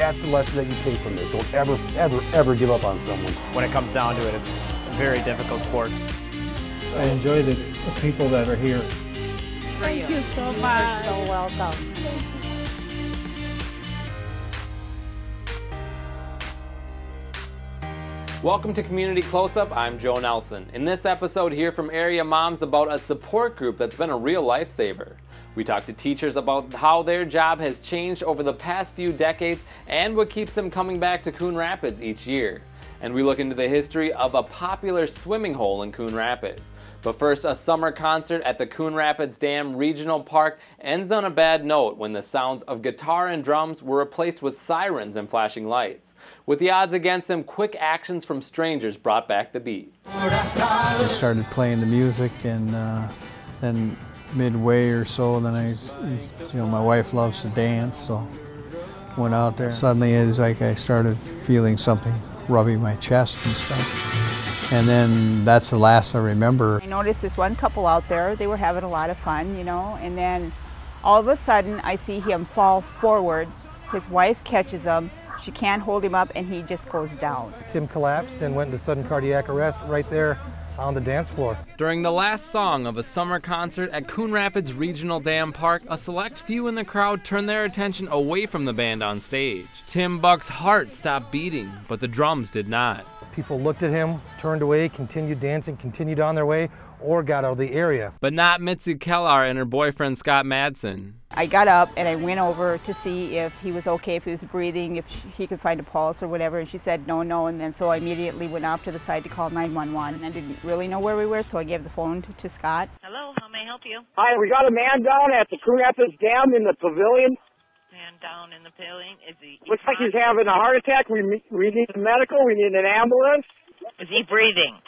that's the lesson that you take from this. Don't ever, ever, ever give up on someone. When it comes down to it, it's a very difficult sport. I enjoy the people that are here. Thank you so much. You're so welcome. Welcome to Community Close-Up. I'm Joe Nelson. In this episode, hear from area moms about a support group that's been a real lifesaver. We talk to teachers about how their job has changed over the past few decades and what keeps them coming back to Coon Rapids each year. And we look into the history of a popular swimming hole in Coon Rapids. But first, a summer concert at the Coon Rapids Dam Regional Park ends on a bad note when the sounds of guitar and drums were replaced with sirens and flashing lights. With the odds against them, quick actions from strangers brought back the beat. I started playing the music, and then midway or so, then my wife loves to dance, so went out there. Suddenly it was like I started feeling something rubbing my chest and stuff. And then that's the last I remember. I noticed this one couple out there, they were having a lot of fun, you know, and then all of a sudden I see him fall forward. His wife catches him, she can't hold him up, and he just goes down. Tim collapsed and went into sudden cardiac arrest right there on the dance floor. During the last song of a summer concert at Coon Rapids Regional Dam Park, a select few in the crowd turned their attention away from the band on stage. Tim Buck's heart stopped beating, but the drums did not. People looked at him, turned away, continued dancing, continued on their way, or got out of the area. But not Mitzi Kellar and her boyfriend Scott Madsen. I got up and I went over to see if he was okay, if he was breathing, if he could find a pulse or whatever, and she said no, and then so I immediately went off to the side to call 911. I didn't really know where we were, so I gave the phone to Scott. Hello, how may I help you? Hi, we got a man down at the Coon Rapids Dam in the pavilion. Man down in the pavilion, is he? Looks like he's having a heart attack. We need a medical. We need an ambulance. Is he breathing?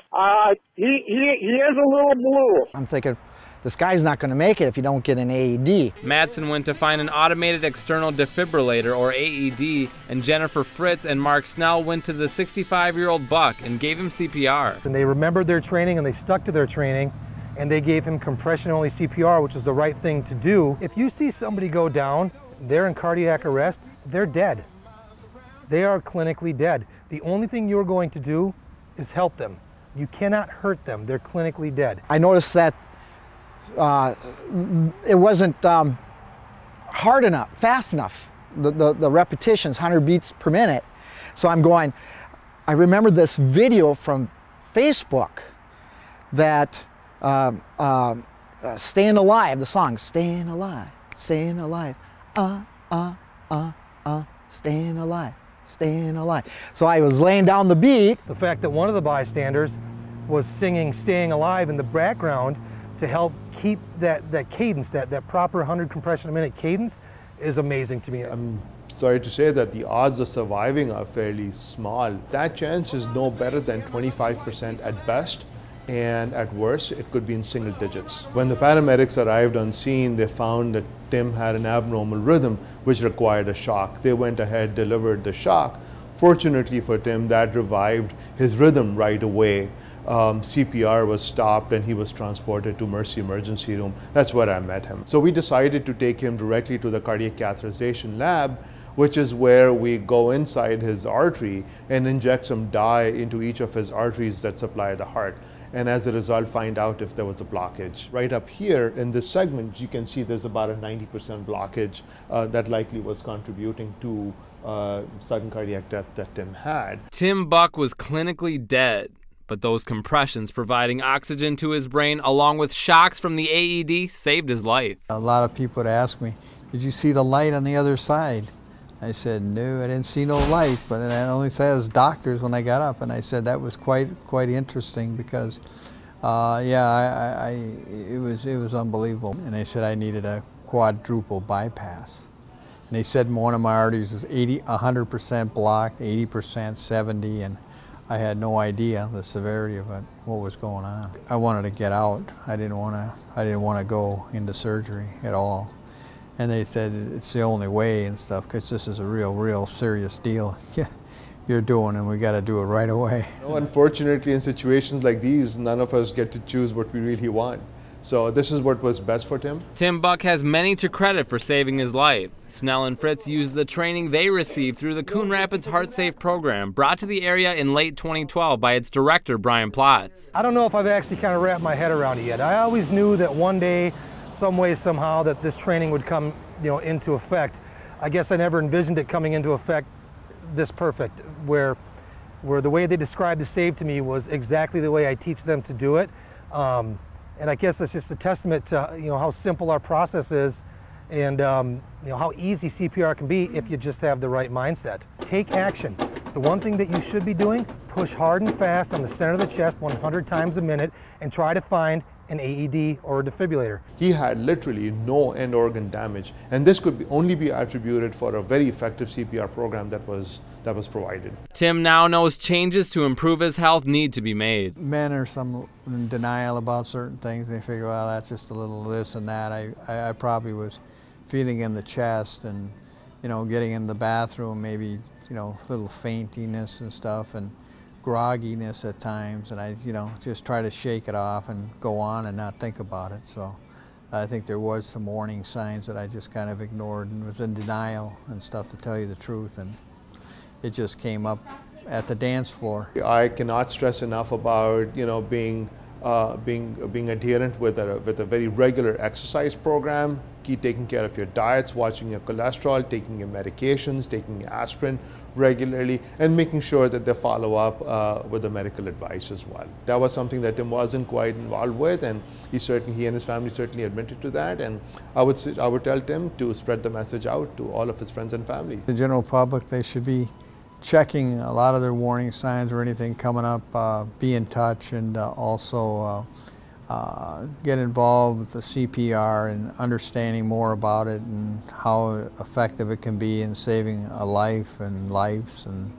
He is a little blue. I'm thinking, this guy's not going to make it if you don't get an AED. Madsen went to find an automated external defibrillator, or AED, and Jennifer Fritz and Mark Snell went to the 65-year-old Buck and gave him CPR. And they remembered their training and they stuck to their training, and they gave him compression-only CPR, which is the right thing to do. If you see somebody go down, they're in cardiac arrest, they're dead. They are clinically dead. The only thing you're going to do is help them. You cannot hurt them. They're clinically dead. I noticed that it wasn't hard enough, fast enough. The repetitions, 100 beats per minute. So I'm going, I remember this video from Facebook that Staying Alive, the song, Staying Alive, Staying Alive, staying alive, staying alive. So I was laying down the beat. The fact that one of the bystanders was singing Staying Alive in the background to help keep that cadence, that proper 100 compression a minute cadence, is amazing to me. I'm sorry to say that the odds of surviving are fairly small. That chance is no better than 25% at best, and at worst, it could be in single digits. When the paramedics arrived on scene, they found that Tim had an abnormal rhythm, which required a shock. They went ahead, delivered the shock. Fortunately for Tim, that revived his rhythm right away. CPR was stopped and he was transported to Mercy Emergency Room. That's where I met him. So we decided to take him directly to the cardiac catheterization lab, which is where we go inside his artery and inject some dye into each of his arteries that supply the heart. And as a result, find out if there was a blockage. Right up here in this segment, you can see there's about a 90% blockage that likely was contributing to sudden cardiac death that Tim had. Tim Buck was clinically dead, but those compressions providing oxygen to his brain along with shocks from the AED saved his life. A lot of people would ask me, did you see the light on the other side? I said, no, I didn't see no light, but I only said as doctors when I got up, and I said that was quite interesting because, yeah, it was unbelievable. And they said I needed a quadruple bypass. And they said one of my arteries was 100% blocked, 80%, 70%, and I had no idea the severity of it, what was going on. I wanted to get out. I didn't want to go into surgery at all. And they said it's the only way and stuff because this is a real serious deal you're doing, and we got to do it right away. Unfortunately, in situations like these, none of us get to choose what we really want. So this is what was best for Tim. Tim Buck has many to credit for saving his life. Snell and Fritz used the training they received through the Coon Rapids Heart Safe program, brought to the area in late 2012 by its director, Brian Plotz. I don't know if I've actually kind of wrapped my head around it yet. I always knew that one day, some way, somehow, that this training would come, into effect. I guess I never envisioned it coming into effect this perfect, where the way they described the save to me was exactly the way I teach them to do it. And I guess it's just a testament to how simple our process is, and how easy CPR can be if you just have the right mindset. Take action. The one thing that you should be doing, push hard and fast on the center of the chest 100 times a minute and try to find an AED or a defibrillator. He had literally no end organ damage, and this could only be attributed for a very effective CPR program that was provided. Tim now knows changes to improve his health need to be made. Men are some in denial about certain things. They figure, well, that's just a little this and that. I probably was feeling in the chest and, getting in the bathroom, maybe, a little faintiness and stuff and grogginess at times. And I, just try to shake it off and go on and not think about it. So I think there was some warning signs that I just kind of ignored and was in denial and stuff, to tell you the truth. And it just came up at the dance floor. I cannot stress enough about being adherent with a very regular exercise program. Keep taking care of your diets, watching your cholesterol, taking your medications, taking your aspirin regularly, and making sure that they follow up with the medical advice as well. That was something that Tim wasn't quite involved with, and he and his family certainly admitted to that. And I would tell Tim to spread the message out to all of his friends and family. The general public, they should be checking a lot of their warning signs or anything coming up, be in touch, and also get involved with the CPR and understanding more about it and how effective it can be in saving a life and lives. And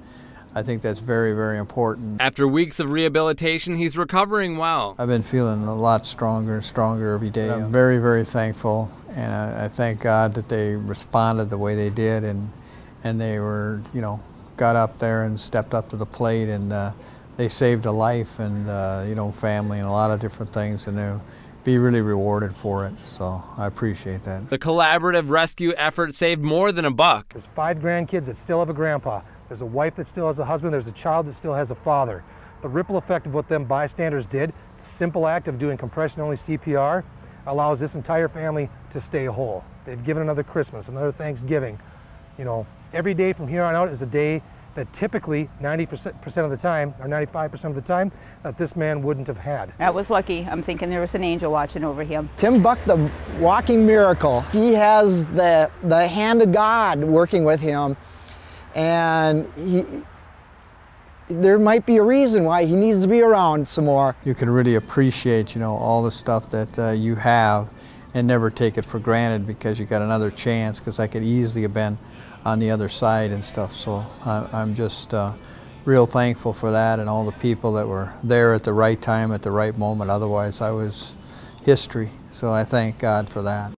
I think that's very, very important. After weeks of rehabilitation, he's recovering well. I've been feeling a lot stronger and stronger every day. I'm very, very thankful, and I thank God that they responded the way they did, and they were, got up there and stepped up to the plate, and they saved a life and family and a lot of different things, and they'll be really rewarded for it. So I appreciate that. The collaborative rescue effort saved more than $1. There's 5 grandkids that still have a grandpa. There's a wife that still has a husband. There's a child that still has a father. The ripple effect of what them bystanders did, the simple act of doing compression-only CPR, allows this entire family to stay whole. They've given another Christmas, another Thanksgiving. Every day from here on out is a day that typically 90% of the time, or 95% of the time, that this man wouldn't have had. That was lucky. I'm thinking there was an angel watching over him. Tim Buck, the walking miracle. He has the hand of God working with him, and there might be a reason why he needs to be around some more. You can really appreciate, all the stuff that you have, and never take it for granted because you got another chance, because I could easily have been on the other side and stuff. So I'm just real thankful for that, and all the people that were there at the right time at the right moment. Otherwise I was history. So I thank God for that.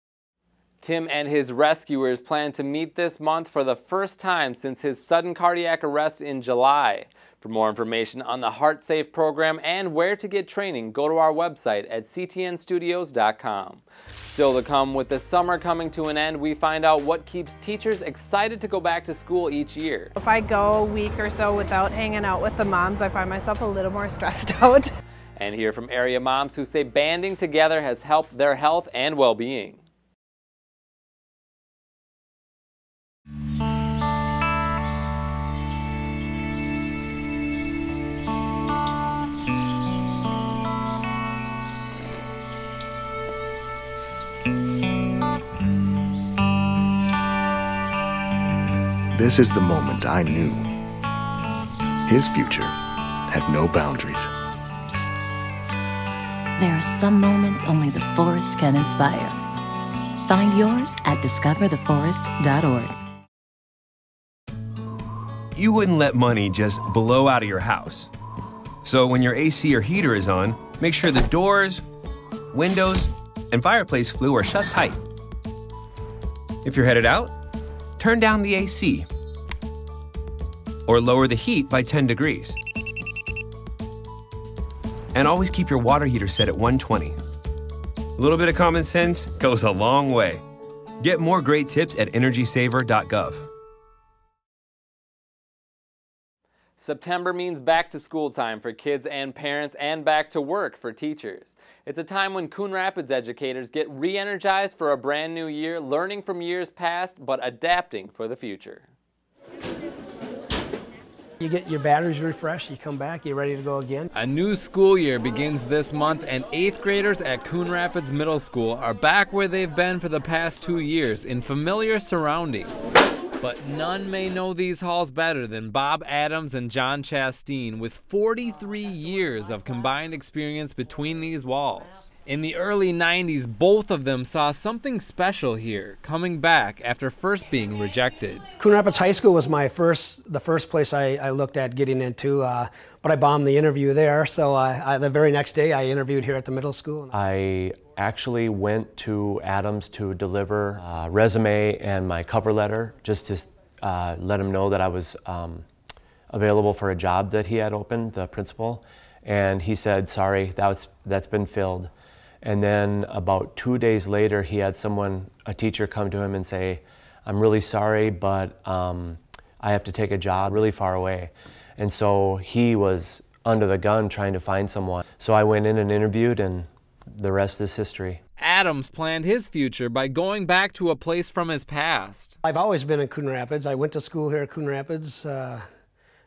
Tim and his rescuers plan to meet this month for the first time since his sudden cardiac arrest in July. For more information on the Heart Safe program and where to get training, go to our website at ctnstudios.com. Still to come, with the summer coming to an end, we find out what keeps teachers excited to go back to school each year. If I go a week or so without hanging out with the moms, I find myself a little more stressed out. And hear from area moms who say banding together has helped their health and well-being. This is the moment I knew. His future had no boundaries. There are some moments only the forest can inspire. Find yours at discovertheforest.org. You wouldn't let money just blow out of your house. So when your AC or heater is on, make sure the doors, windows, and fireplace flue are shut tight. If you're headed out, turn down the AC or lower the heat by 10 degrees. And always keep your water heater set at 120. little bit of common sense goes a long way. Get more great tips at energysaver.gov. September means back to school time for kids and parents, and back to work for teachers. It's a time when Coon Rapids educators get re-energized for a brand new year, learning from years past, but adapting for the future. You get your batteries refreshed, you come back, you're ready to go again. A new school year begins this month, and 8th graders at Coon Rapids Middle School are back where they've been for the past 2 years, in familiar surroundings. But none may know these halls better than Bob Adams and John Chasteen, with 43 years of combined experience between these walls. In the early 90s, both of them saw something special here, coming back after first being rejected. Coon Rapids High School was the first place I looked at getting into, but I bombed the interview there, so the very next day I interviewed here at the middle school. I actually went to Adams to deliver a resume and my cover letter, just to let him know that I was available for a job that he had opened, the principal, and he said, sorry, that's been filled. And then about 2 days later, he had a teacher come to him and say, I'm really sorry, but I have to take a job really far away. And so he was under the gun trying to find someone. So I went in and interviewed, and the rest is history. Adams planned his future by going back to a place from his past. I've always been in Coon Rapids. I went to school here at Coon Rapids,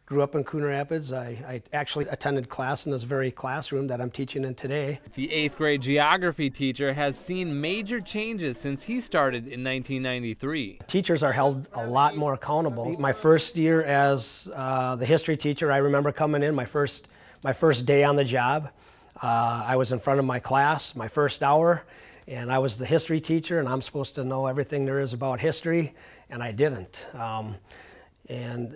grew up in Coon Rapids. I actually attended class in this very classroom that I'm teaching in today. The 8th grade geography teacher has seen major changes since he started in 1993. Teachers are held a lot more accountable. My first year as the history teacher, I remember coming in my first day on the job. I was in front of my class, my first hour, and I was the history teacher, and I'm supposed to know everything there is about history, and I didn't. And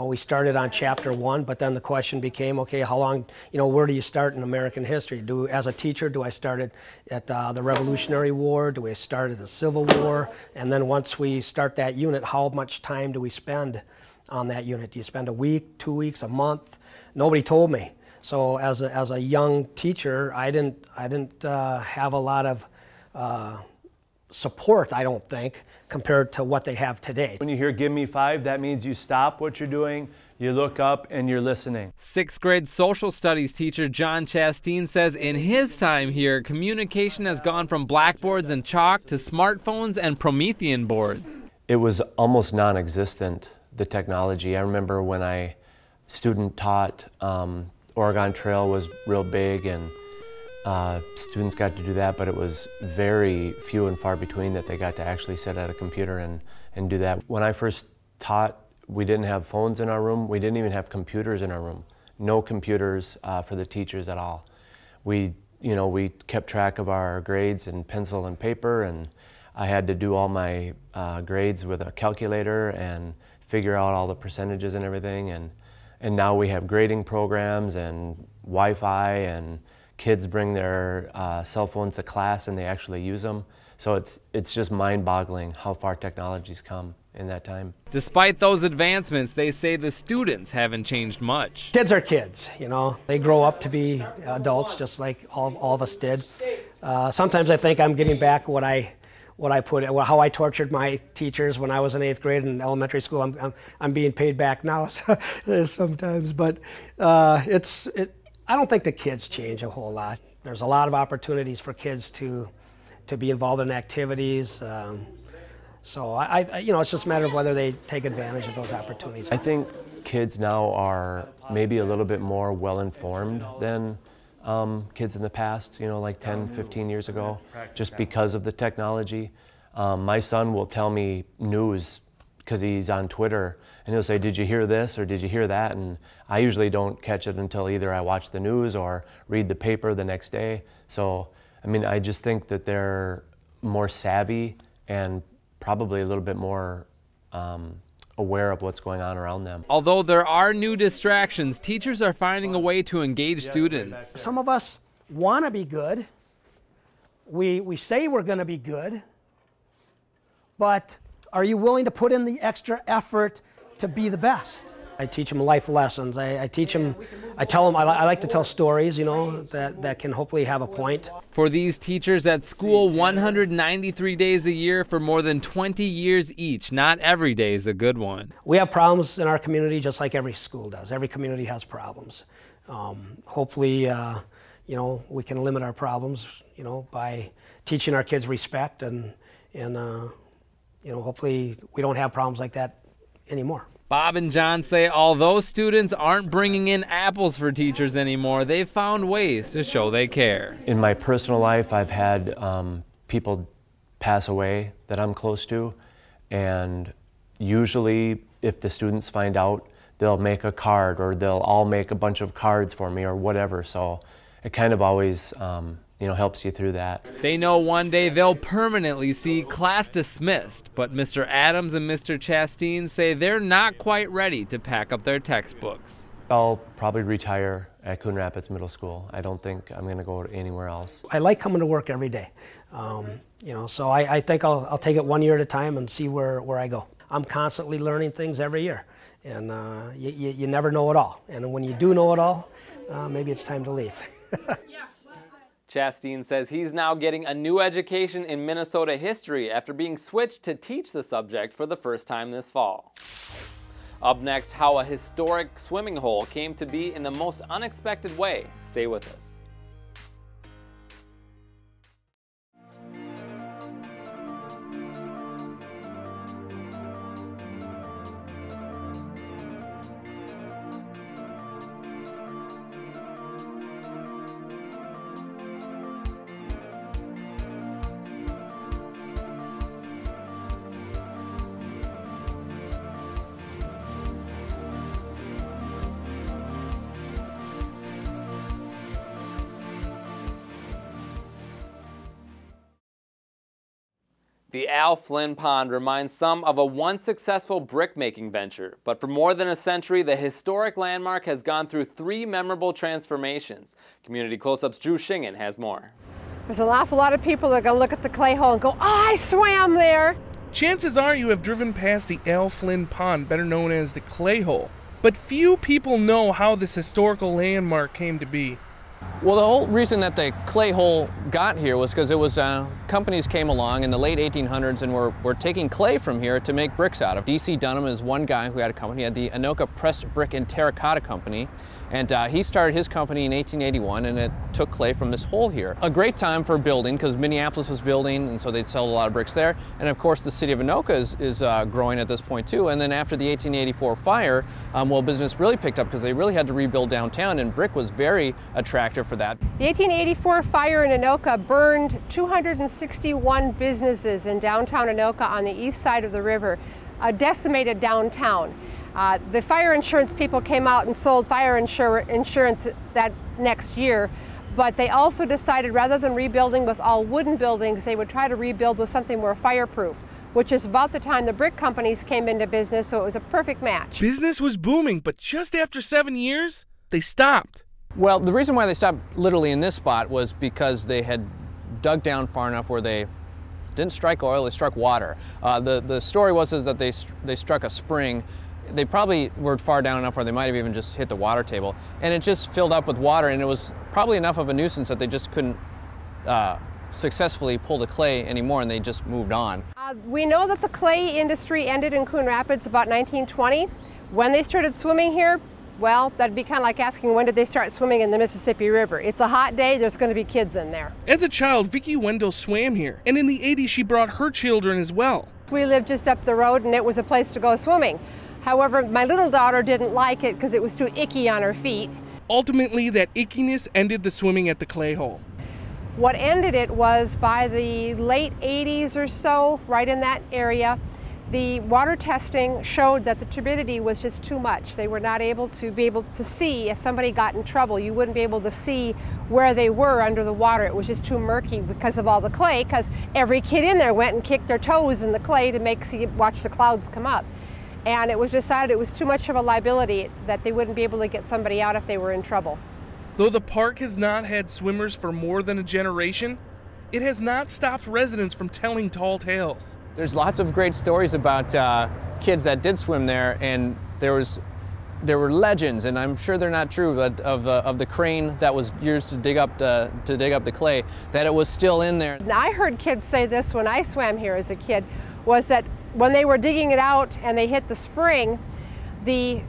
we started on chapter 1, but then the question became, okay, how long, where do you start in American history? As a teacher, do I start at the Revolutionary War? Do we start at the Civil War? And then once we start that unit, how much time do we spend on that unit? Do you spend a week, 2 weeks, a month? Nobody told me. So as a young teacher, I didn't have a lot of support, I don't think, compared to what they have today. When you hear give me 5, that means you stop what you're doing, you look up, and you're listening. 6th grade social studies teacher John Chasteen says in his time here, communication has gone from blackboards and chalk to smartphones and Promethean boards. It was almost non-existent, the technology. I remember when I student taught, Oregon Trail was real big, and students got to do that, but it was very few and far between that they got to actually sit at a computer and do that. When I first taught, we didn't have phones in our room. We didn't even have computers in our room. No computers for the teachers at all. We kept track of our grades in pencil and paper, and I had to do all my grades with a calculator and figure out all the percentages and everything. And now we have grading programs and Wi-Fi, and kids bring their cell phones to class and they actually use them. So it's just mind-boggling how far technology's come in that time. Despite those advancements, they say the students haven't changed much. Kids are kids, They grow up to be adults just like all of us did. Sometimes I think I'm getting back how I tortured my teachers when I was in 8th grade in elementary school. I'm being paid back now sometimes, but I don't think the kids change a whole lot. There's a lot of opportunities for kids to be involved in activities. So it's just a matter of whether they take advantage of those opportunities. I think kids now are maybe a little bit more well-informed than kids in the past, like 10, 15 years ago, just because of the technology. My son will tell me news because he's on Twitter, and he'll say, did you hear this or did you hear that? And I usually don't catch it until either I watch the news or read the paper the next day. So, I just think that they're more savvy and probably a little bit more aware of what's going on around them. Although there are new distractions, teachers are finding a way to engage students. Some of us want to be good. We say we're going to be good, but are you willing to put in the extra effort to be the best? I teach them life lessons. I tell them, I like to tell stories, you know, that can hopefully have a point. For these teachers at school 193 days a year for more than 20 years each, not every day is a good one. We have problems in our community just like every school does. Every community has problems. Hopefully, you know, we can limit our problems, you know, by teaching our kids respect and you know, hopefully we don't have problems like that anymore. Bob and John say although students aren't bringing in apples for teachers anymore, they've found ways to show they care. In my personal life, I've had people pass away that I'm close to, and usually if the students find out, they'll make a card or they'll all make a bunch of cards for me or whatever, so it kind of always you know, helps you through that. They know one day they'll permanently see class dismissed, but Mr. Adams and Mr. Chastain say they're not quite ready to pack up their textbooks. I'll probably retire at Coon Rapids Middle School. I don't think I'm going to go anywhere else. I like coming to work every day, you know, so I think I'll take it 1 year at a time and see where I go. I'm constantly learning things every year, and you never know it all. And when you do know it all, maybe it's time to leave. Chastain says he's now getting a new education in Minnesota history after being switched to teach the subject for the first time this fall. Up next, how a historic swimming hole came to be in the most unexpected way. Stay with us. The Al Flynn Pond reminds some of a once successful brick-making venture, but for more than a century, the historic landmark has gone through 3 memorable transformations. Community Close-Up's Drew Shingen has more. There's an awful lot of people that are going to look at the clay hole and go, oh, I swam there. Chances are you have driven past the Al Flynn Pond, better known as the Clay Hole. But few people know how this historical landmark came to be. Well, the whole reason that the clay hole got here was because it was companies came along in the late 1800s and were taking clay from here to make bricks out of. D.C. Dunham is one guy who had a company, he had the Anoka Pressed Brick and Terracotta Company, and he started his company in 1881, and it took clay from this hole here. A great time for building because Minneapolis was building, and so they'd sell a lot of bricks there. And of course, the city of Anoka is growing at this point too. And then after the 1884 fire, well, business really picked up because they really had to rebuild downtown, and brick was very attractive for that. The 1884 fire in Anoka burned 261 businesses in downtown Anoka on the east side of the river, decimated downtown. The fire insurance people came out and sold fire insurance that next year, but they also decided rather than rebuilding with all wooden buildings, they would try to rebuild with something more fireproof, which is about the time the brick companies came into business, so it was a perfect match. Business was booming, but just after 7 years, they stopped. Well, the reason why they stopped literally in this spot was because they had dug down far enough where they didn't strike oil, they struck water. The story was that they struck a spring. They probably were far down enough where they might have even just hit the water table, and it just filled up with water, and it was probably enough of a nuisance that they just couldn't successfully pull the clay anymore, and they just moved on. We know that the clay industry ended in Coon Rapids about 1920. When they started swimming here, well, that'd be kind of like asking when did they start swimming in the Mississippi River. It's a hot day, there's going to be kids in there. As a child, Vicki Wendell swam here, and in the 80s she brought her children as well. We lived just up the road, and it was a place to go swimming. However, my little daughter didn't like it because it was too icky on her feet. Ultimately, that ickiness ended the swimming at the clay hole. What ended it was by the late 80s or so, right in that area, the water testing showed that the turbidity was just too much. They were not able to see if somebody got in trouble. You wouldn't be able to see where they were under the water. It was just too murky because of all the clay, because every kid in there went and kicked their toes in the clay to watch the clouds come up. And it was decided it was too much of a liability, that they wouldn't be able to get somebody out if they were in trouble. Though the park has not had swimmers for more than a generation, it has not stopped residents from telling tall tales. There's lots of great stories about kids that did swim there, and there was were legends, and I'm sure they're not true, but of the crane that was used to dig up the clay, that it was still in there. Now, I heard kids say this when I swam here as a kid, was that when they were digging it out and they hit the spring, the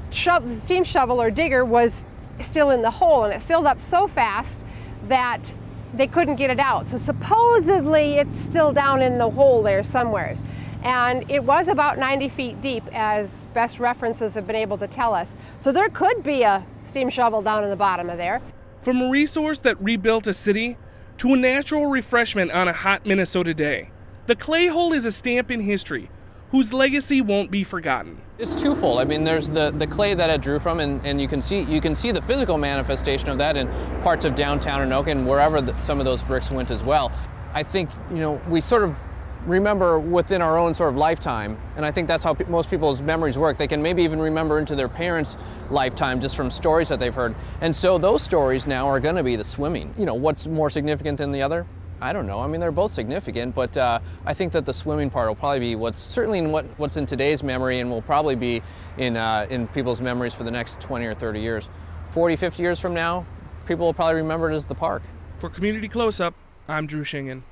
steam shovel or digger was still in the hole, and it filled up so fast that they couldn't get it out. So supposedly it's still down in the hole there somewheres. And it was about 90 feet deep, as best references have been able to tell us. So there could be a steam shovel down in the bottom of there. From a resource that rebuilt a city to a natural refreshment on a hot Minnesota day, the clay hole is a stamp in history whose legacy won't be forgotten. It's twofold. I mean, there's the clay that it drew from, and you can see the physical manifestation of that in parts of downtown Anoka and wherever some of those bricks went as well. I think, you know, we sort of remember within our own sort of lifetime, and I think that's how most people's memories work. They can maybe even remember into their parents' lifetime just from stories that they've heard. And so those stories now are going to be the swimming. You know, what's more significant than the other? I don't know. I mean, they're both significant, but I think that the swimming part will probably be what's in today's memory, and will probably be in people's memories for the next 20 or 30 years. 40, 50 years from now, people will probably remember it as the park. For Community Close-Up, I'm Drew Shingen.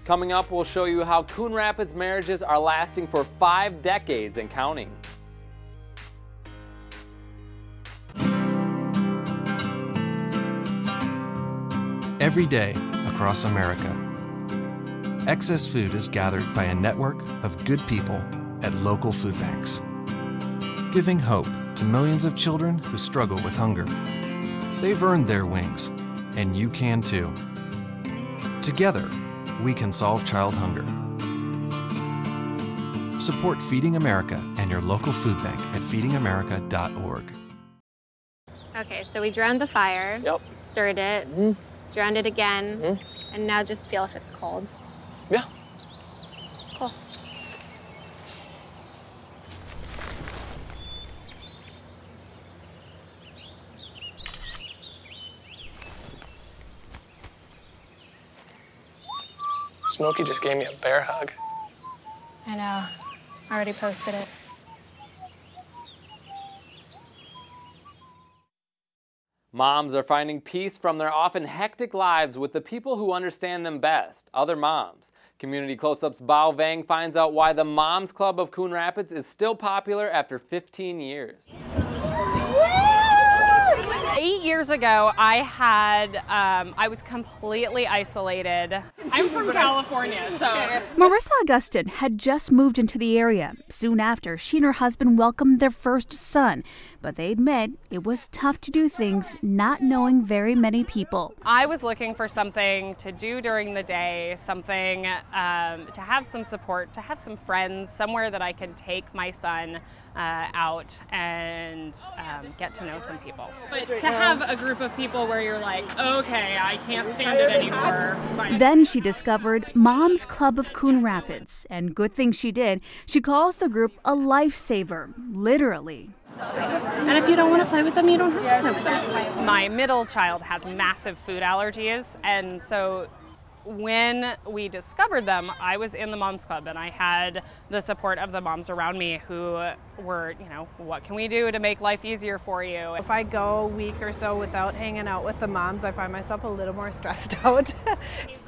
Coming up, we'll show you how Coon Rapids marriages are lasting for 5 decades and counting. Every day across America, excess food is gathered by a network of good people at local food banks, giving hope to millions of children who struggle with hunger. They've earned their wings, and you can too. Together, we can solve child hunger. Support Feeding America and your local food bank at feedingamerica.org. Okay, so we drowned the fire, stirred it, drowned it again, and now just feel if it's cold. Yeah. Cool. Smokey just gave me a bear hug. I know. I already posted it. Moms are finding peace from their often hectic lives with the people who understand them best, other moms. Community Close-Up's Bao Vang finds out why the Moms Club of Coon Rapids is still popular after 15 years. 8 years ago, I was completely isolated. I'm from California, so. Marissa Augustin had just moved into the area. Soon after, she and her husband welcomed their first son. But they admit it was tough to do things not knowing very many people. I was looking for something to do during the day, something to have some support, to have some friends, somewhere that I could take my son out and get to know some people. But to have a group of people where you're like, okay, I can't stand it anymore. Then she discovered Moms Club of Coon Rapids, and good thing she did. She calls the group a lifesaver, literally. And if you don't want to play with them, you don't have to play with them. My middle child has massive food allergies, and so when we discovered them, I was in the Moms Club, and I had the support of the moms around me who were, you know, what can we do to make life easier for you? If I go a week or so without hanging out with the moms, I find myself a little more stressed out.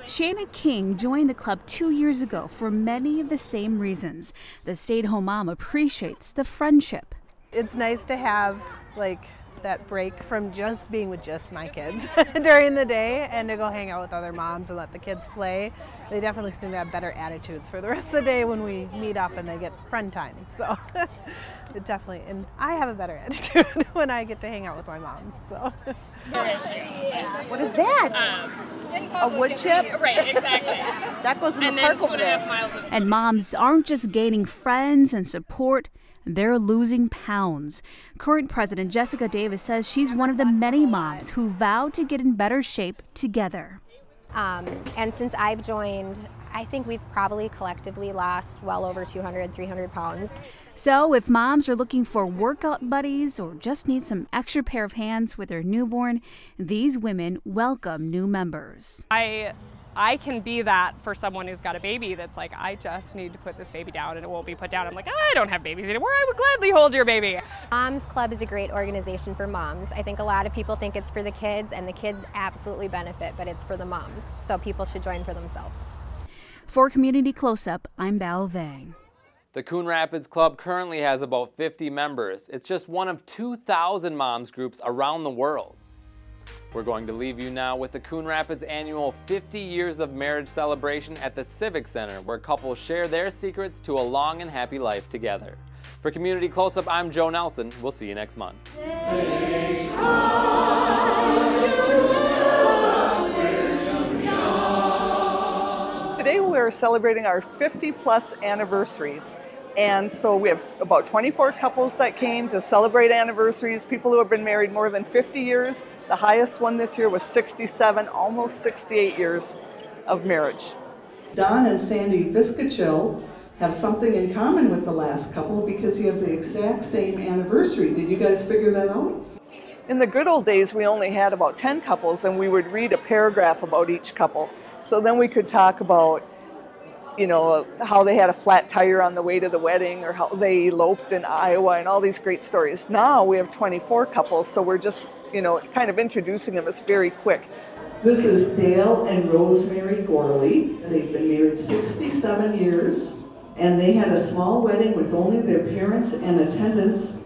Shanna King joined the club 2 years ago for many of the same reasons. The stay-at-home mom appreciates the friendship. It's nice to have, like, that break from just being with just my kids during the day and to go hang out with other moms and let the kids play. They definitely seem to have better attitudes for the rest of the day when we meet up and they get friend time. So it definitely, and I have a better attitude when I get to hang out with my moms. So. What is that? A wood chip? Right, exactly. That goes in the park over there. And moms aren't just gaining friends and support, they're losing pounds. Current President Jessica Davis says she's one of the many moms who vowed to get in better shape together. And since I've joined, I think we've probably collectively lost well over 200, 300 pounds. So if moms are looking for workout buddies or just need some extra pair of hands with their newborn, these women welcome new members. I I can be that for someone who's got a baby that's like, I just need to put this baby down and it won't be put down. I'm like, I don't have babies anymore. I would gladly hold your baby. Moms Club is a great organization for moms. I think a lot of people think it's for the kids, and the kids absolutely benefit, but it's for the moms. So people should join for themselves. For Community Close-Up, I'm Val Vang. The Coon Rapids Club currently has about 50 members. It's just one of 2,000 moms groups around the world. We're going to leave you now with the Coon Rapids annual 50 Years of Marriage celebration at the Civic Center, where couples share their secrets to a long and happy life together. For Community Close-Up, I'm Joe Nelson. We'll see you next month. Today we're celebrating our 50-plus anniversaries. And so we have about 24 couples that came to celebrate anniversaries, people who have been married more than 50 years. The highest one this year was 67, almost 68 years of marriage. Don and Sandy Viscachill have something in common with the last couple because you have the exact same anniversary. Did you guys figure that out? In the good old days, we only had about 10 couples, and we would read a paragraph about each couple. So then we could talk about, you know, how they had a flat tire on the way to the wedding, or how they eloped in Iowa, and all these great stories. Now we have 24 couples, so we're just, you know, kind of introducing them as very quick. This is Dale and Rosemary Gorley. They've been married 67 years, and they had a small wedding with only their parents and attendants.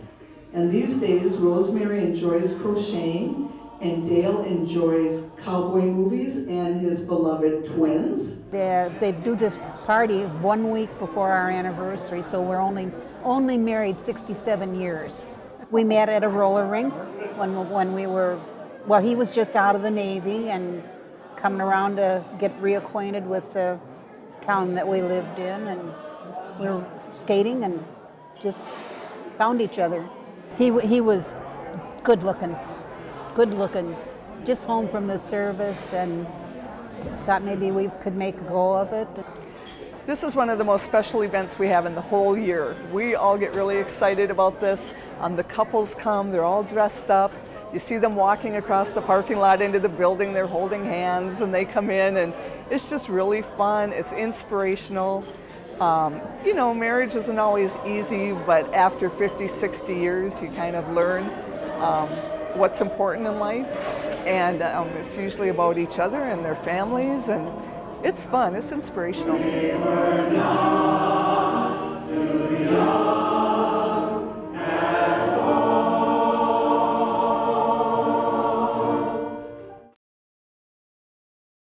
And these days, Rosemary enjoys crocheting, and Dale enjoys cowboy movies and his beloved twins. They do this party 1 week before our anniversary, so we're only married 67 years. We met at a roller rink when we were, well, he was just out of the Navy and coming around to get reacquainted with the town that we lived in, and we were skating and just found each other. He was good looking, just home from the service, and thought maybe we could make a go of it. This is one of the most special events we have in the whole year. We all get really excited about this. The couples come, they're all dressed up. You see them walking across the parking lot into the building, they're holding hands, and they come in, and it's just really fun, it's inspirational. You know, marriage isn't always easy, but after 50, 60 years, you kind of learn what's important in life, and it's usually about each other and their families, and it's fun, it's inspirational.